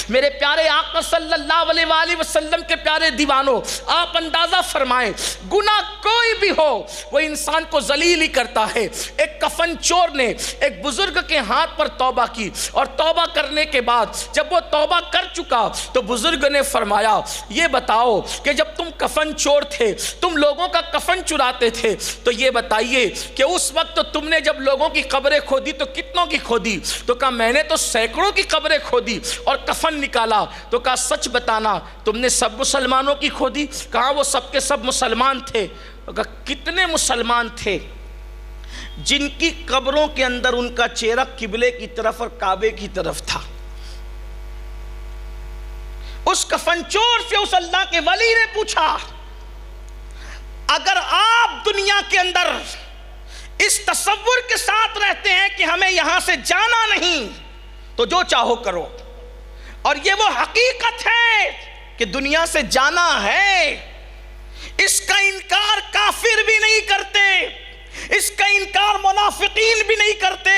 میرے پیارے آقا صلی اللہ علیہ وآلہ وسلم کے پیارے دیوانوں، آپ اندازہ فرمائیں گناہ کوئی بھی ہو وہ انسان کو ذلیل ہی کرتا ہے۔ ایک کفن چور نے ایک بزرگ کے ہاتھ پر توبہ کی، اور توبہ کرنے کے بعد جب وہ توبہ کر چکا تو بزرگ نے فرمایا یہ بتاؤ کہ جب تم کفن چور تھے، تم لوگوں کا کفن چراتے تھے، تو یہ بتائیے کہ اس وقت تم نے جب لوگوں کی قبریں کھودی تو کتنوں کی کھودی؟ تو کہا میں نے تو سینکڑوں کی قبریں کھودی اور کفن نکالا۔ تو کہا سچ بتانا تم نے سب مسلمانوں کی کھودی؟ کہا وہ سب کے سب مسلمان تھے۔ تو کہا کتنے مسلمان تھے جن کی قبروں کے اندر ان کا چہرہ قبلے کی طرف اور کعبے کی طرف تھا؟ اس کفن چور سے اس اللہ کے ولی نے پوچھا اگر آپ دنیا کے اندر اس تصور کے ساتھ رہتے ہیں کہ ہمیں یہاں سے جانا نہیں تو جو چاہو کرو، اور یہ وہ حقیقت ہے کہ دنیا سے جانا ہے، اس کا انکار کافر بھی نہیں کرتے، اس کا انکار منافقین بھی نہیں کرتے۔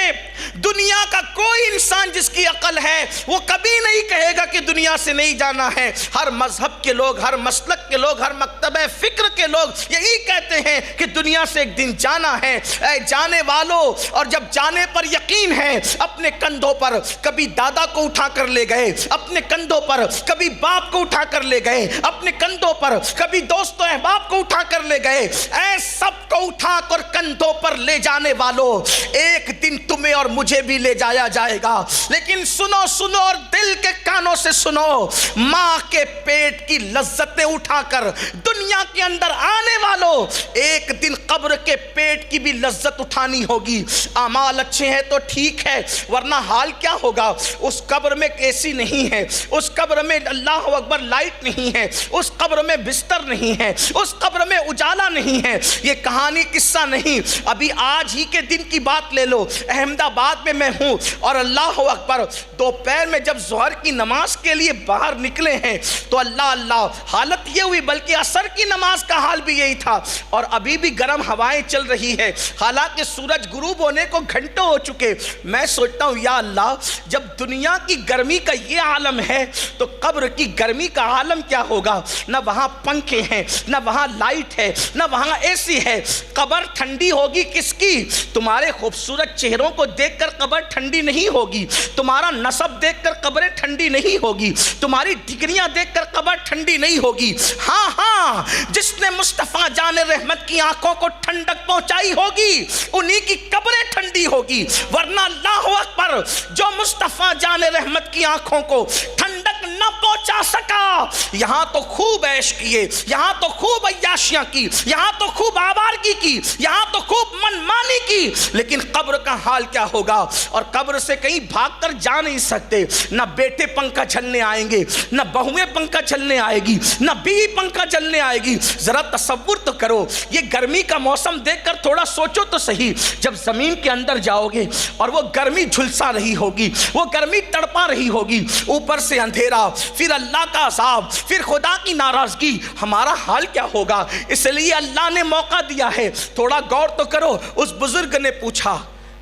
دنیا کا کوئی انسان جس کی عقل ہے وہ کبھی نہیں کہے گا کہ دنیا سے نہیں جانا ہے۔ ہر مذہب کے لوگ، ہر مسلک کے لوگ، ہر مکتبہ فکر کے لوگ یہی کہتے ہیں کہ دنیا سے ایک دن جانا ہے۔ اے جانے والوں، اور جب جانے پر یقین ہے اپنے کندھوں پر کبھی دادا کو اٹھا کر لے گئے، اپنے کندھوں پر کبھی باپ کو اٹھا کر لے گئے، اپنے کندھوں پر کبھی دوست و احباب کو اٹھا کر لے گئے، اے سب کو اٹھا کر کندھوں پر لے جانے والوں ایک دن تمہیں اور مجھے بھی لے جایا جائے گا۔ لیکن سنو سنو اور دل کے کانوں سے سنو، ماں کے پیٹ کی لذتیں اٹھا کر دنیا کے اندر آنے والوں ایک دن قبر کے پیٹ کی بھی لذت اٹھانی ہوگی۔ اعمال اچھے ہیں تو ٹھیک ہے، ورنہ حال کیا ہوگا؟ اس قبر میں اے سی نہیں ہے، اس قبر میں اللہ اکبر لائٹ نہیں ہے، اس قبر میں بستر نہیں ہے، اس قبر میں اجالا نہیں ہے۔ یہ کہانی قصہ نہیں، ابھی آج ہی کے دن کی بات لے لو۔ احمد آباد میں ہوں اور اللہ اکبر دوپہر میں جب ظہر کی نماز کے لیے باہر نکلے ہیں تو اللہ اللہ حالت یہ ہوئی، بلکہ عصر کی نماز کا حال بھی یہی تھا، اور ابھی بھی گرم ہوائیں چل رہی ہے، حالانکہ سورج غروب ہونے کو گھنٹوں ہو چکے۔ میں سوچتا ہوں یا اللہ، جب دنیا کی گرمی کا یہ عالم ہے تو قبر کی گرمی کا عالم کیا ہوگا؟ نہ وہاں پنکھے ہیں، نہ وہاں لائٹ ہے، نہ وہاں اے سی ہے۔ قبر ٹھنڈی ہوگی کس کی؟ تمہارے خوبصورت چہروں کو دیکھ کر قبر ٹھنڈی نہیں ہوگی، تمہارا نسب دیکھ کر قبر ٹھنڈی نہیں ہوگی، تمہاری ڈگریاں دیکھ کر قبر ٹھنڈی نہیں ہوگی۔ ہاں ہاں، جس نے مصطفیٰ جان رحمت کی آنکھوں کو ٹھنڈک پہنچائی ہوگی انہی کی قبریں ٹھنڈی ہوگی، ورنہ اللہ اکبر جو مصطفیٰ جان رحمت کی آنکھوں کو ٹھنڈک نہ پہنچا سکا، یہاں تو خوب عیش کیے، یہاں تو خوب عیاشیاں کی، یہاں تو خوب آوارگی کی، یہاں تو خوب من مانی کی، لیکن قبر کا حال کیا ہوگا؟ اور قبر سے کہیں بھاگ کر جا نہیں سکتے، نہ بیٹے پنکھا جھلنے آئیں گے، نہ بہویں پنکھا جھلنے آئے گی، نہ بیوی پنکھا جھلنے آئے گی۔ ذرا تصور تو کرو، یہ گرمی کا موسم دیکھ کر تھوڑا سوچو تو صحیح، جب زمین کے اندر جاؤ گے اور وہ گرمی جھلسا رہی ہوگی، وہ گرمی تڑپا رہی ہوگی، اوپر سے اندھیرا، پھر اللہ کا عذاب، پھر خدا کی ناراضگی، ہمارا حال کیا ہوگا؟ اس لیے اللہ نے موقع دیا ہے، تھوڑا غور تو کرو۔ اس بزرگ نے پوچھا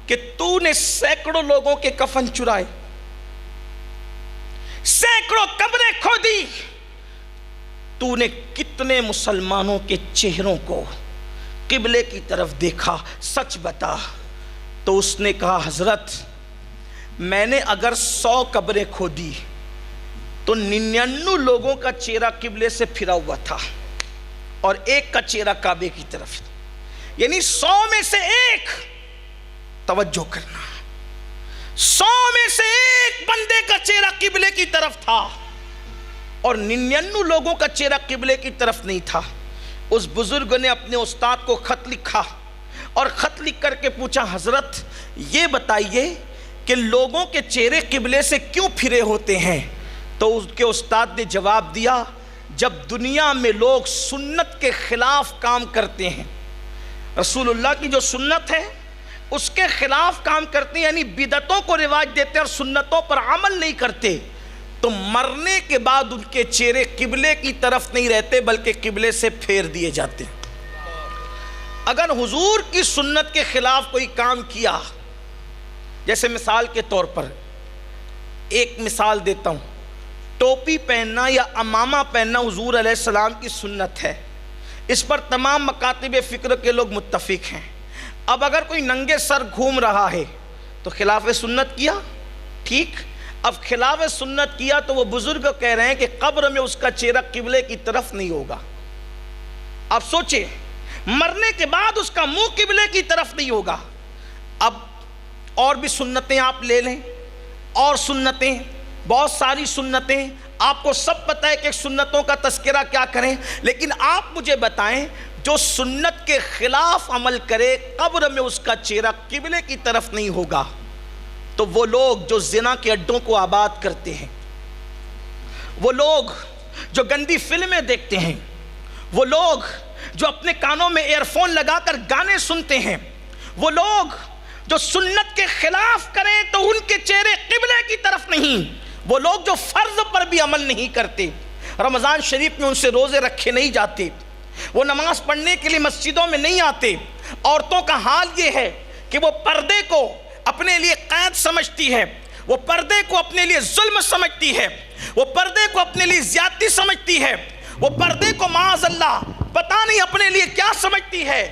کہ تو نے سینکڑوں لوگوں کے کفن چرائے، سینکڑوں قبریں کھودی، تو نے کتنے مسلمانوں کے چہروں کو قبلے کی طرف دیکھا؟ سچ بتا۔ تو اس نے کہا حضرت میں نے اگر 100 قبریں کھودی تو 99 لوگوں کا چہرہ قبلے سے پھرا ہوا تھا اور ایک کا چہرہ کعبے کی طرف، یعنی 100 میں سے ایک، توجہ کرنا، 100 میں سے ایک بندے کا چہرہ قبلے کی طرف تھا اور 99 لوگوں کا چہرہ قبلے کی طرف نہیں تھا۔ اس بزرگ نے اپنے استاد کو خط لکھا اور خط لکھ کر کے پوچھا حضرت یہ بتائیے کہ لوگوں کے چہرے قبلے سے کیوں پھرے ہوتے ہیں؟ تو اس کے استاد نے جواب دیا جب دنیا میں لوگ سنت کے خلاف کام کرتے ہیں، رسول اللہ کی جو سنت ہے اس کے خلاف کام کرتے ہیں، یعنی بدعتوں کو رواج دیتے ہیں اور سنتوں پر عمل نہیں کرتے، تو مرنے کے بعد ان کے چہرے قبلے کی طرف نہیں رہتے بلکہ قبلے سے پھیر دیے جاتے ہیں۔ اگر حضور کی سنت کے خلاف کوئی کام کیا، جیسے مثال کے طور پر ایک مثال دیتا ہوں، ٹوپی پہننا یا امامہ پہننا حضور علیہ السلام کی سنت ہے، اس پر تمام مکاتب فکر کے لوگ متفق ہیں۔ اب اگر کوئی ننگے سر گھوم رہا ہے تو خلاف سنت کیا، ٹھیک۔ اب خلاف سنت کیا تو وہ بزرگ کہہ رہے ہیں کہ قبر میں اس کا چہرہ قبلے کی طرف نہیں ہوگا۔ اب سوچیں، مرنے کے بعد اس کا منہ قبلے کی طرف نہیں ہوگا۔ اب اور بھی سنتیں آپ لے لیں، اور سنتیں، بہت ساری سنتیں، آپ کو سب پتہ ہے کہ سنتوں کا تذکرہ کیا کریں، لیکن آپ مجھے بتائیں جو سنت کے خلاف عمل کرے قبر میں اس کا چہرہ قبلے کی طرف نہیں ہوگا، تو وہ لوگ جو زنا کے اڈوں کو آباد کرتے ہیں، وہ لوگ جو گندی فلمیں دیکھتے ہیں، وہ لوگ جو اپنے کانوں میں ایئر فون لگا کر گانے سنتے ہیں، وہ لوگ جو سنت کے خلاف کریں تو ان کے چہرے قبلے کی طرف نہیں، وہ لوگ جو فرض پر بھی عمل نہیں کرتے، رمضان شریف میں ان سے روزے رکھے نہیں جاتے، وہ نماز پڑھنے کے لیے مسجدوں میں نہیں آتے، عورتوں کا حال یہ ہے کہ وہ پردے کو اپنے لیے قید سمجھتی ہے، وہ پردے کو اپنے لیے ظلم سمجھتی ہے، وہ پردے کو اپنے لیے زیادتی سمجھتی ہے، وہ پردے کو معاذ اللہ پتہ نہیں اپنے لیے کیا سمجھتی ہے۔